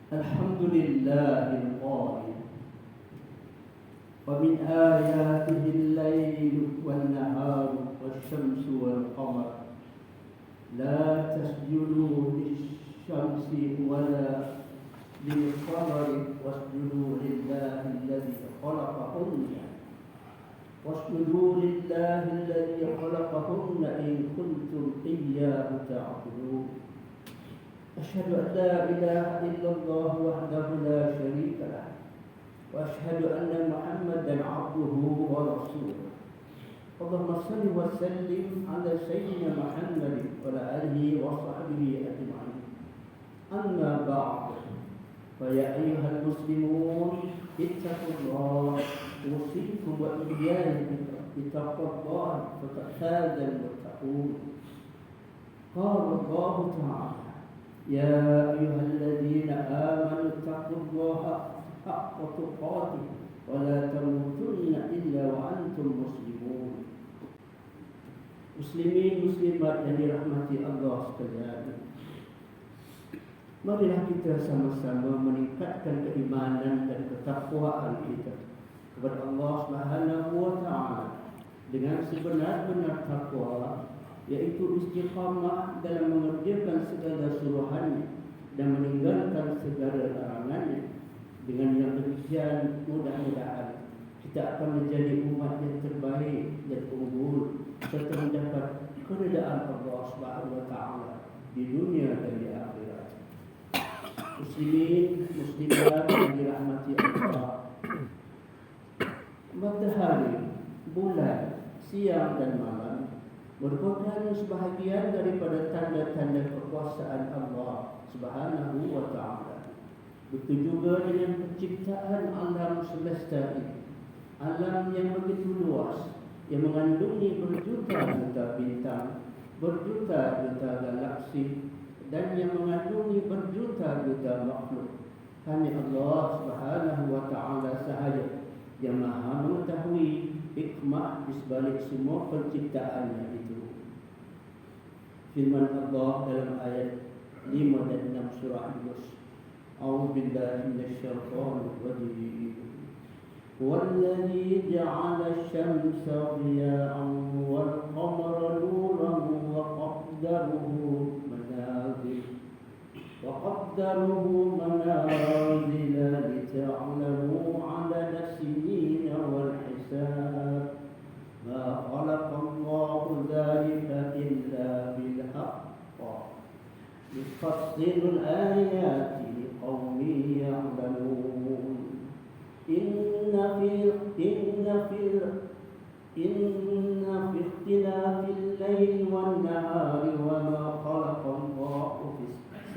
الحمد لله القائل ومن آياته الليل والنهار والشمس والقمر لا تسجدوا للشمس ولا للقمر واسجدوا لله الذي خلقهن إن كنتم إياه تعبدون أشهد أن لا إله إلا الله وحده لا شريك له وأشهد أن محمدا عبده ورسوله اللهم صل وسلم على سيدنا محمد وعلى آله وصحبه أجمعين أما بعد فيا أيها المسلمون اتقوا الله أوصيكم وإياي بتقوى الله فقد فاز المتقون قال الله تعالى يا أيها الذين آمنوا اتقوا الله حق تقاته ولا تموتن إلا وأنتم مسلمون. Muslimin muslimat yang dirahmati Allah sekalian, marilah kita sama-sama meningkatkan keimanan dan ketakwaan kita kepada Allah Subhanahu wa taala dengan sebenar-benar takwa, yaitu istiqamah dalam mengerjakan segala suruhannya dan meninggalkan segala larangannya. Dengan yang demikian, mudah-mudahan kita akan menjadi umat yang terbaik dan unggul serta mendapat keridaan Allah Subhanahu wa taala di dunia dan di akhirat. Muslimin muslimat yang dirahmati Allah, matahari, bulan, siang dan malam merupakan sebahagian daripada tanda-tanda kekuasaan Allah Subhanahu wa taala. Begitu juga dengan penciptaan alam semesta ini, alam yang begitu luas, yang mengandungi berjuta-juta bintang, berjuta-juta galaksi, dan yang mengandungi berjuta-juta makhluk. Hanya Allah Subhanahu wa taala sahaja yang Maha mengetahui hikmah di sebalik semua penciptaannya itu. Firman Allah dalam ayat 5 dan 6 surah Yunus. A'udzu billahi minasyaitonir rajim. Wallazi ja'ala asy-syamsa diya'an wal qamara nuran wa qaddarahu منازل لتعلموا عدد السنين والحساب ما خلق الله ذلك إلا بالحق يفصل الآيات لقوم يعلمون إن في اختلاف الليل والنهار وما خلق الله في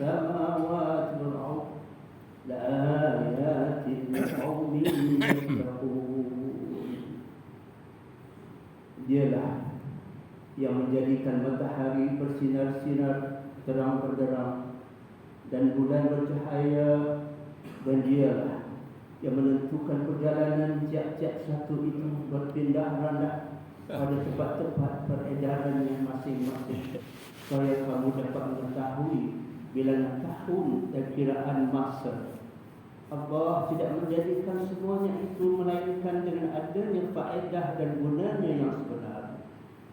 السماوات والأرض لآيات لقوم يتقون. Dialah yang menjadikan matahari bersinar-sinar terang benderang dan bulan bercahaya, dan dialah yang menentukan perjalanan tiap-tiap satu itu berpindah-randah pada tempat-tempat peredarannya masing-masing, supaya kamu dapat mengetahui bilangan tahun dan kiraan masa. Allah tidak menjadikan semuanya itu melainkan dengan adanya faedah dan gunanya yang sebenar.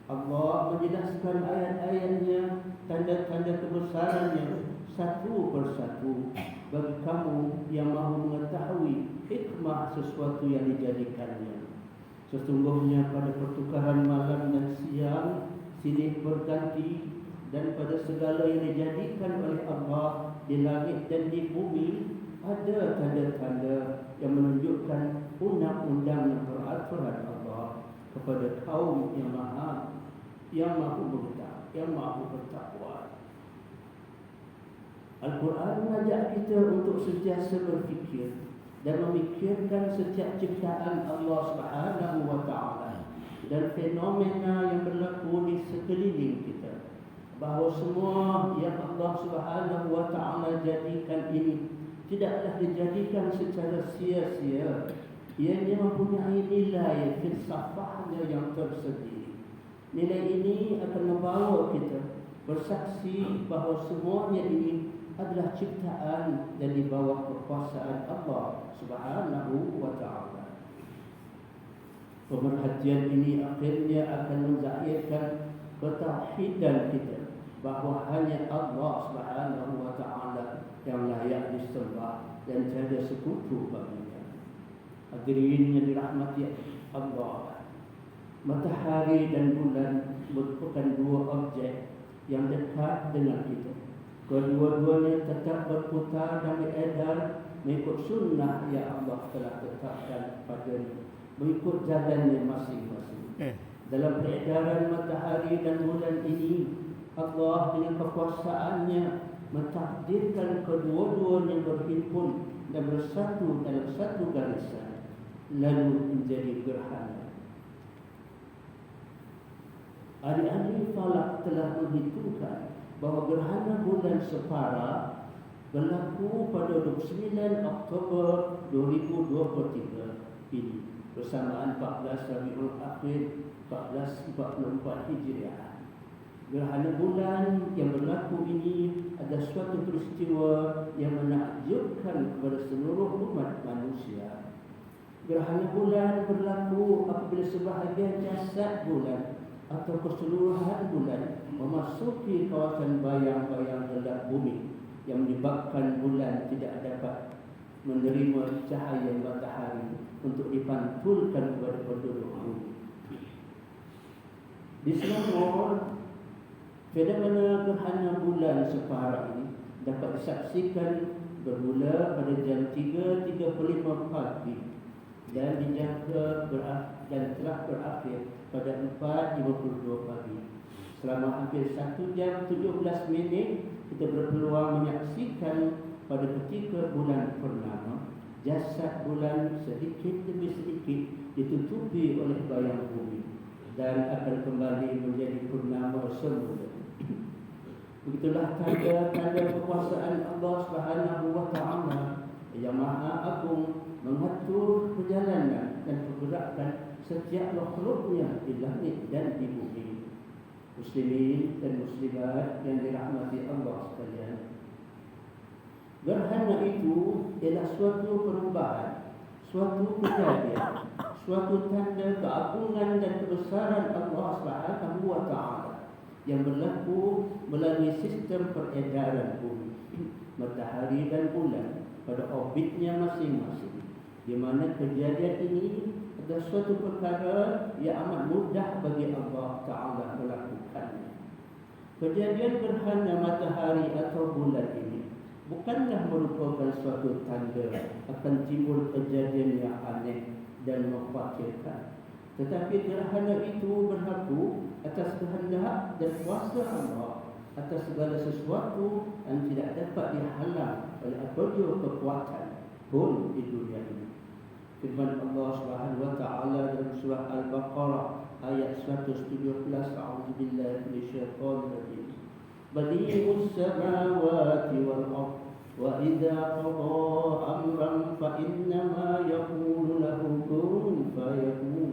Allah menjelaskan ayat-ayatnya, tanda-tanda kebesarannya satu persatu bagi kamu yang mahu mengetahui hikmah sesuatu yang dijadikannya. Sesungguhnya pada pertukaran malam dan siang silih berganti, dan pada segala yang dijadikan oleh Allah di langit dan di bumi ada tanda-tanda yang menunjukkan undang-undang dan peraturan Allah kepada kaum yang mahu mengetahui, yang mahu bertakwa. Al-Quran mengajak kita untuk sentiasa berfikir dan memikirkan setiap ciptaan Allah Subhanahu wa taala dan fenomena yang berlaku di sekeliling kita, bahawa semua yang Allah Subhanahu wa taala jadikan ini tidaklah dijadikan secara sia-sia. Ianya mempunyai nilai filsafahnya yang tersendiri. Nilai ini akan membawa kita bersaksi bahawa semuanya ini adalah adalah ciptaan dan di bawah kekuasaan Allah Subhanahu wa ta'ala. Pemerhatian ini akhirnya akan menzahirkan ketauhidan kita, bahawa hanya Allah Subhanahu wa ta'ala yang layak disembah dan tiada sekutu baginya. Hadirin yang dirahmati Allah, matahari dan bulan merupakan dua objek yang dekat dengan kita. Kedua-duanya tetap berputar dan beredar mengikut sunnah yang Allah telah tetapkan padanya, mengikut jalannya masing-masing. Dalam peredaran matahari dan bulan ini, Allah dengan kekuasaannya mentakdirkan kedua-duanya berhimpun dan bersatu dalam satu garisan, lalu menjadi gerhana. Ahli-ahli falak telah menghitungkan bahawa gerhana bulan Separa berlaku pada 29 Oktober 2023 ini, bersamaan 14 Rabiul Akhir 1444 Hijriah. Gerhana bulan yang berlaku ini adalah suatu peristiwa yang menakjubkan kepada seluruh umat manusia. Gerhana bulan berlaku apabila sebahagian jasad bulan atau keseluruhan bulan memasuki kawasan bayang-bayang gelap bumi, yang menyebabkan bulan tidak dapat menerima cahaya matahari untuk dipantulkan kepada penduduk bumi. Di Selangor, fenomena gerhana bulan Separa ini dapat disaksikan bermula pada jam 3.35 pagi dan dijangka dan telah berakhir pada 4.52 pagi. Selama hampir 1 jam 17 minit kita berpeluang menyaksikan pada ketika bulan purnama, jasad bulan sedikit demi sedikit ditutupi oleh bayang bumi dan akan kembali menjadi purnama semula. Begitulah tanda-tanda kekuasaan Allah Subhanahu wa ta'ala yang Maha Agung mengatur perjalanan dan pergerakan setiap makhluknya di langit dan di bumi. Muslimin dan muslimat yang dirahmati Allah sekalian, gerhana itu ialah suatu perubahan, suatu kejadian, suatu tanda keagungan dan kebesaran Allah Subhanahu wa ta'ala yang berlaku melalui sistem peredaran bumi, matahari dan bulan pada orbitnya masing-masing, di mana kejadian ini adalah suatu perkara yang amat mudah bagi Allah Ta'ala melakukannya. Kejadian gerhana matahari atau bulan ini bukanlah merupakan suatu tanda akan timbul kejadian yang aneh dan mengkhawatirkan, tetapi gerhana itu berlaku atas kehendak dan kuasa Allah atas segala sesuatu yang tidak dapat dihalang oleh apa-apa kekuatan pun di dunia ini. Firman Allah Subhanahu wa ta'ala dalam surah Al-Baqarah ayat 117, A'udzubillahi minasyaitonir rajim. Badi'us samawati wal ardh wa idza qada amran fa innama yaqulu lahu kun fayakun.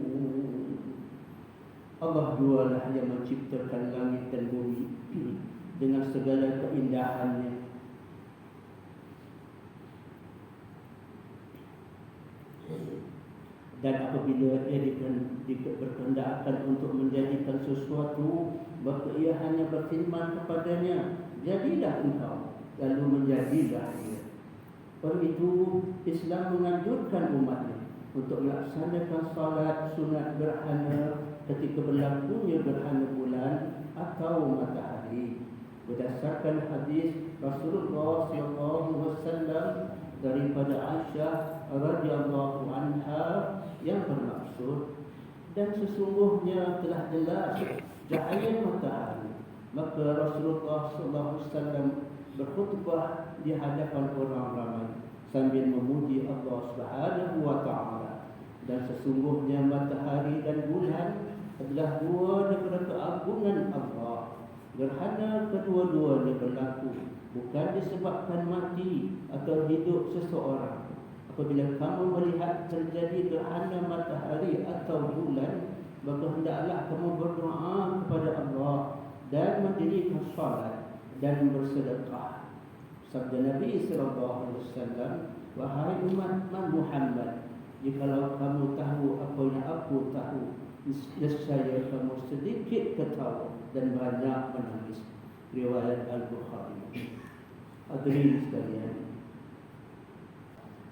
Allah jualah yang menciptakan langit dan bumi dengan segala keindahannya. Dan apabila ia berkehendakkan untuk menjadikan sesuatu, maka ia hanya berfirman kepadanya, jadilah engkau, lalu menjadilah ia. Oleh itu, Islam menganjurkan umatnya untuk melaksanakan salat sunat gerhana ketika berlakunya gerhana bulan atau matahari, berdasarkan hadis Rasulullah SAW daripada Aisyah radhiyallahu anha yang bermaksud, dan sesungguhnya telah jelas cahaya matahari, maka Rasulullah SAW berkhutbah di hadapan orang ramai sambil memuji Allah Subhanahu wa ta'ala. Dan sesungguhnya matahari dan bulan adalah dua daripada keagungan Allah. Gerhana kedua-duanya berlaku bukan disebabkan mati atau hidup seseorang. Apabila kamu melihat terjadi gerhana matahari atau bulan, maka hendaklah kamu berdoa kepada Allah dan mendirikan salat dan bersedekah. Sabda Nabi sallallahu alaihi wasallam, wahai umat Muhammad, jikalau kamu tahu apa yang aku tahu, nescaya kamu sedikit ketawa dan banyak menangis. Riwayat Al-Bukhari. Hadirin sekalian,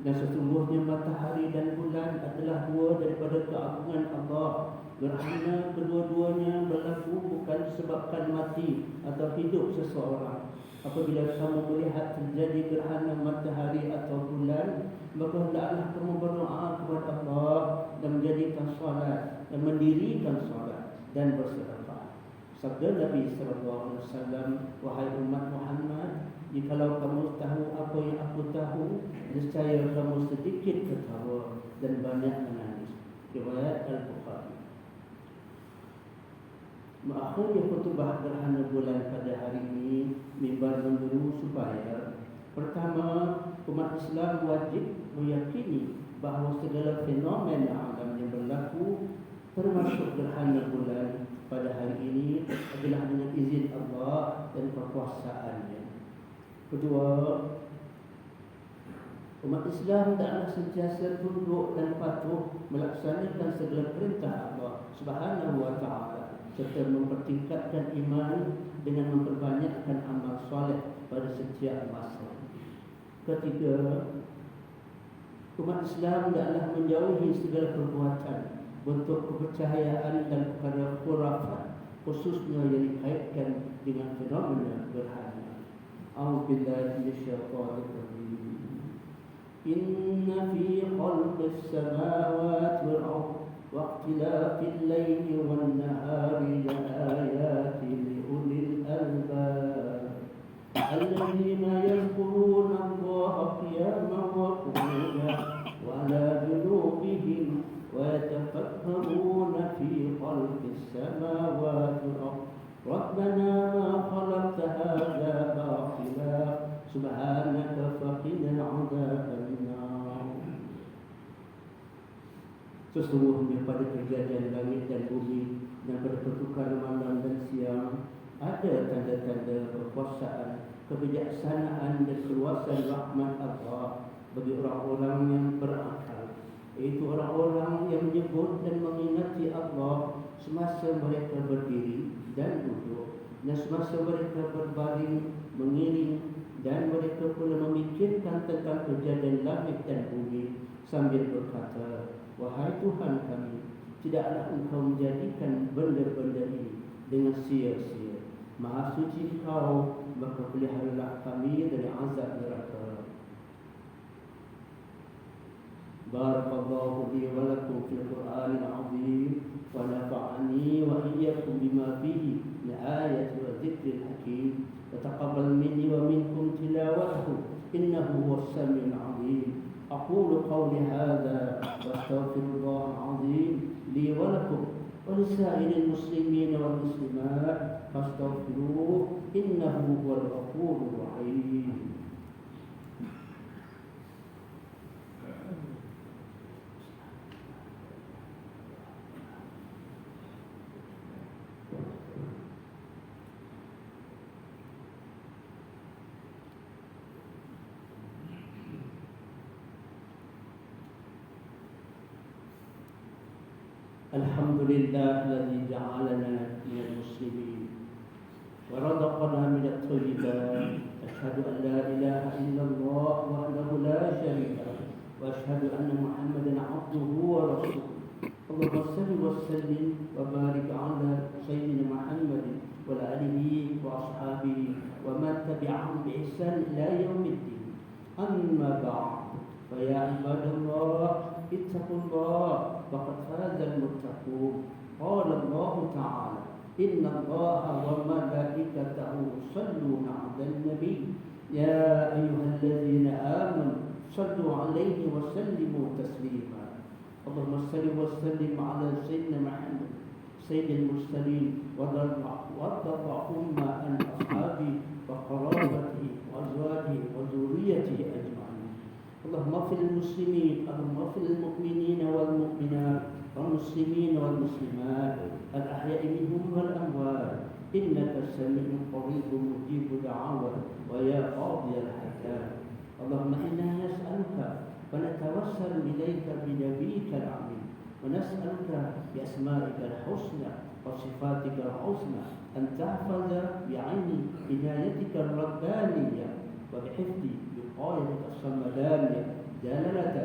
dan sesungguhnya matahari dan bulan adalah dua daripada keagungan Allah. Gerhana kedua-duanya berlaku bukan disebabkan mati atau hidup seseorang. Apabila kamu melihat terjadi gerhana matahari atau bulan, maka hendaklah kamu berdoa kepada Allah dan menjadikan solat dan mendirikan solat dan bersedekah. Sabda Nabi sallallahu alaihi wasallam, wahai umat Muhammad, jikalau kamu tahu apa yang aku tahu, nescaya kamu sedikit ketawa dan banyak menangis. Riwayat Al-Bukhari. Mengakhiri khutbah gerhana bulan pada hari ini, mimbar menyeru supaya pertama, umat Islam wajib meyakini bahawa segala fenomena alam yang berlaku termasuk gerhana bulan pada hari ini adalah dengan izin Allah dan kekuasaannya. Kedua, umat Islam hendaklah sentiasa tunduk dan patuh melaksanakan segala perintah Allah Subhanahu wa taala serta mempertingkatkan iman dengan memperbanyakkan amal soleh pada setiap masa. Ketiga, umat Islam hendaklah menjauhi segala perbuatan bentuk kepercayaan dan perkara khurafat, khususnya yang dikaitkan dengan fenomena gerhana. A'udzubillahi minasyaitonir rajim. Inna fi khalqis samawati wal ardi wa ikhtilafil laili wan nahari laayatin liulil albab alladzina yadhkuruna Allaha qiyaman wa qu'udan wa 'ala junubihim wa yatafakkaruna fi khalqis samawati wal ardi Rabbana ma khalaqta hadza batila subhanaka faqina 'adzabannar. Sesungguhnya pada kejadian langit dan bumi dan pada pertukaran malam dan siang ada tanda-tanda kekuasaan, kebijaksanaan dan keluasan rahmat Allah bagi orang-orang yang berakal, iaitu orang-orang yang menyebut dan mengingati Allah semasa mereka berdiri dan duduk, dan semasa mereka berbaring mengiring, dan mereka pula memikirkan tentang kejadian langit dan bumi sambil berkata, wahai Tuhan kami, tidaklah Engkau menjadikan benda-benda ini dengan sia-sia. Maha suci Engkau, maka peliharalah kami dari azab neraka. Barakallahu li wa lakum fil Qur'anil 'azim wa nafa'ani wa iyyakum bima fihi min ayati wa dzikril hakim. Wa taqabbal minni wa minkum tilawatahu innahu huwas samiul 'alim. Aqulu qawli hadza wa astaghfirullah al-'azim li wa lakum wa lisa'iril muslimin wal muslimat fastaghfiruhu innahu huwal ghafurur rahim. Alhamdulillah alladzi ja'alana minal muslimin wa razaqana minat thayyibat. Asyhadu an la ilaha illallah wahdahu la syarika lahu wa asyhadu anna Muhammadan 'abduhu wa rasuluh. Allahumma shalli wa sallim wa barik 'ala sayyidina Muhammadin wa ala alihi wa ashabihi wa man tabi'ahum bi ihsan ila yaumiddin. Amma ba'd. Fa ya ibadallah ittaqullah faqad fazal muttaqun. Qala Allah Ta'ala, inna Allaha wa malaikatahu yusalluna 'alan nabi ya ayyuhalladzina amanu sallu 'alaihi wa sallimu taslima. Allahumma salli wa sallim 'ala sayyidina Muhammad sayyidil mursalin wa darra umma an ashabi wa qarabatihi wa azwajihi wa dhurriyyatihi ajma'in. اللهم اغفر للمسلمين، اللهم اغفر للمؤمنين والمؤمنات والمسلمين والمسلمات الأحياء منهم والأموات إنك سميع قريب مجيب دعوات ويا قاضي الحاجات. اللهم إنا نسألك ونتوسل إليك بنبيك العظيم ونسألك بأسمائك الحسنى وصفاتك الحسنى أن تحفظ بعين عنايتك الربانية وبحفظ وقايتك الصمدانية جلالة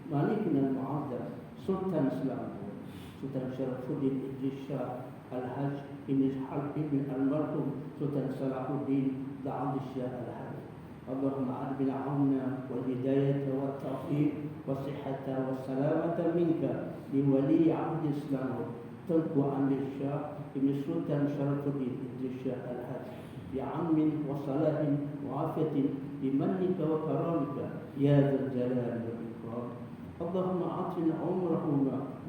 مالكنا المعظم سلطان سلامه سلطان شرف الدين إدريس شاه الحاج ابن المرحوم سلطان صلاح الدين دعوة الشاه الحاج. اللهم أعد بالعون والهداية والتوفيق والصحة والسلامة منك لولي عهد الإسلام تنكو عن الشاه ابن سلطان شرف الدين إدريس شاه الحاج بعم وصلاح وعافية بمنك وكرامك يا ذا الجلال والإكرام. اللهم أعطنا عمرهم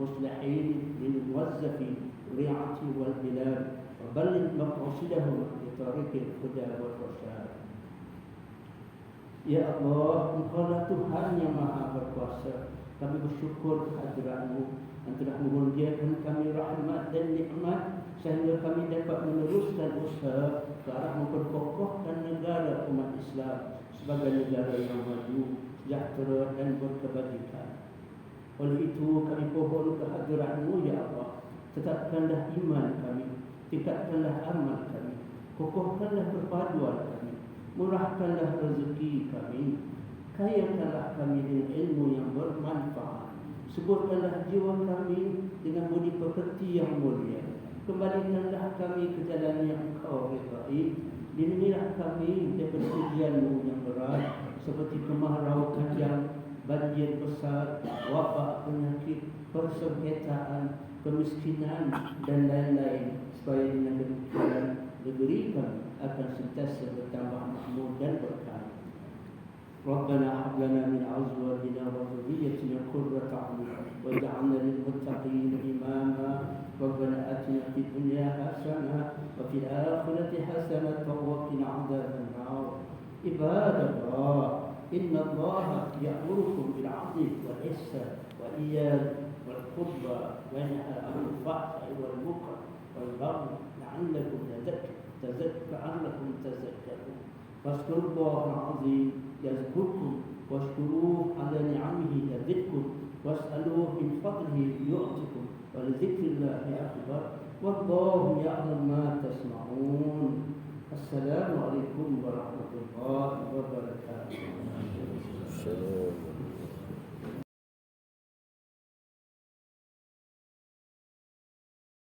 مصلحين للموظفين الرعاة والبلاد وبلغ مقاصدهم بطريق الهدى والرشاد. Ya Allah, Engkau lah Tuhan yang Maha Berkuasa. Kami bersyukur kehadiran-Mu yang telah menghadiahkan kami rahmat dan nikmat sehingga kami dapat meneruskan usaha ke arah memperkokohkan negara umat Islam sebagai negara yang maju, sejahtera dan berkebajikan. Oleh itu kami pohon kehadiran-Mu ya Allah. Tetapkanlah iman kami, tingkatkanlah amal kami, kokohkanlah perpaduan kami, murahkanlah rezeki kami, kayakanlah kami dengan ilmu yang bermanfaat, suburkanlah jiwa kami dengan budi pekerti yang mulia, kembalikanlah kami ke jalan yang Engkau ridai, lindungilah kami daripada ujian-Mu yang berat seperti kemarau panjang, banjir besar, wabak, penyakit, persengketaan, kemiskinan dan lain-lain, supaya dengan demikian negeri kami akan sentiasa bertambah makmur dan berkah. Rabbana hab lana min azwajina wa dhurriyyatina qurrata a'yun waj'alna lil muttaqina imama. Rabbana atina fid dunya hasanah wa fil akhirati hasanah wa qina 'adzaban nar. Ibadallah, inna Allaha ya'murukum bil 'adli wal ihsan wa iyyakum wal qurba wa yanha 'anil fahsha'i wal munkar wal baghi la'allakum tadhakkarun. Fazkurullaha al-'azim yazkurkum washkuruhu 'ala ni'amihi yazidkum was'aluhu min fadlihi yu'tikum wa li dzikrillahi akbar wallahu ya'lamu ma tasma'un. Assalamualaikum warahmatullahi wabarakatuh.